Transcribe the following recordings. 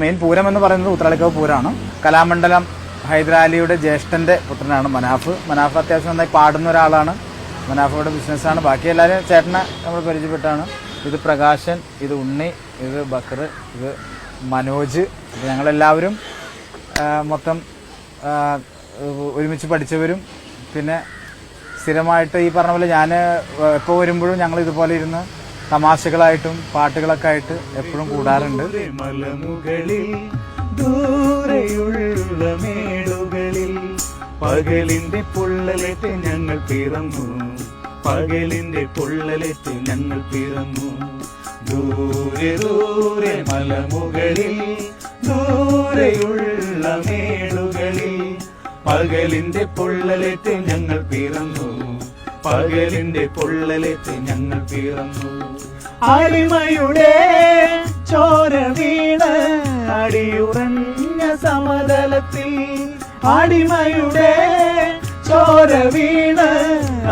Main Pooram എന്ന് പറയുന്നത് ഉത്രാളിക്കാവ് പൂരമാണ്. കലാമണ്ഡലം ഹൈദരാലിയുടെ ജ്യേഷ്ഠൻ്റെ പുത്രനാണ് മനാഫ്. മനാഫ് അത്യാവശ്യം നന്നായി പാടുന്ന ഒരാളാണ്. മനാഫയുടെ ബിസിനസ്സാണ്. ബാക്കി എല്ലാവരും ചേട്ടനെ നമ്മൾ പരിചയപ്പെട്ടാണ്. ഇത് പ്രകാശൻ, ഇത് ഉണ്ണി, ഇത് ബക്കർ, ഇത് മനോജ്. ഞങ്ങളെല്ലാവരും മൊത്തം ഒരുമിച്ച് പഠിച്ചവരും പിന്നെ സ്ഥിരമായിട്ട് ഈ പറഞ്ഞ പോലെ ഞാൻ എപ്പോൾ വരുമ്പോഴും ഞങ്ങൾ ഇതുപോലെ ഇരുന്ന് തമാശകളായിട്ടും പാട്ടുകളൊക്കെ ആയിട്ട് എപ്പോഴും കൂടാറുണ്ട്. മലമുകളിൽ ദൂരെയുള്ള മേടുകളിൽ പകലിന്റെ പൊള്ളലേറ്റ് ഞങ്ങൾ പിറന്നു. പകലിന്റെ പൊള്ളലേറ്റ് ഞങ്ങൾ പിറന്നു. ദൂരെ ദൂരെ മലമുകളിൽ ദൂരെയുള്ള മേടുകളിൽ പകലിന്റെ പൊള്ളലേറ്റ് ഞങ്ങൾ പിറന്നു. പകലിന്റെ പൊള്ളലേറ്റ് ഞങ്ങൾ പിറന്നു. അടിമയുടെ ചോര വീണ് അടിയുറഞ്ഞ സമതലത്തിൽ. അടിമയുടെ ചോര വീണ്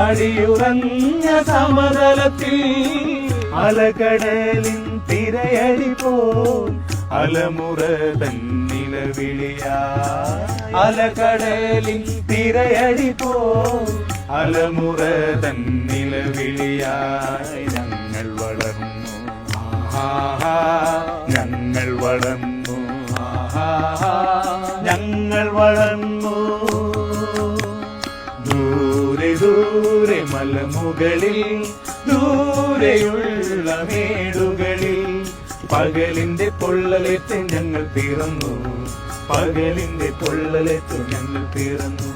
അടിയുറഞ്ഞ സമതലത്തിൽ. അലകടലിൻ തിരയടി പോൽ അലമുറ തന്നിലവിളിയാ. അലകടലിൻ തിരയടി പോൽ അലമുറ തന്നിലവിളിയായി ഞങ്ങൾ വളർന്നു. ഞങ്ങൾ വളർന്നു. ഞങ്ങൾ വളർന്നു. ദൂരെ ദൂരെ മലമുകളിൽ ദൂരെയുള്ള മേടുകളിൽ പകലിന്റെ പൊള്ളലേറ്റ് ഞങ്ങൾ പിറന്നു. പകലിന്റെ പൊള്ളലേറ്റ് ഞങ്ങൾ പിറന്നു.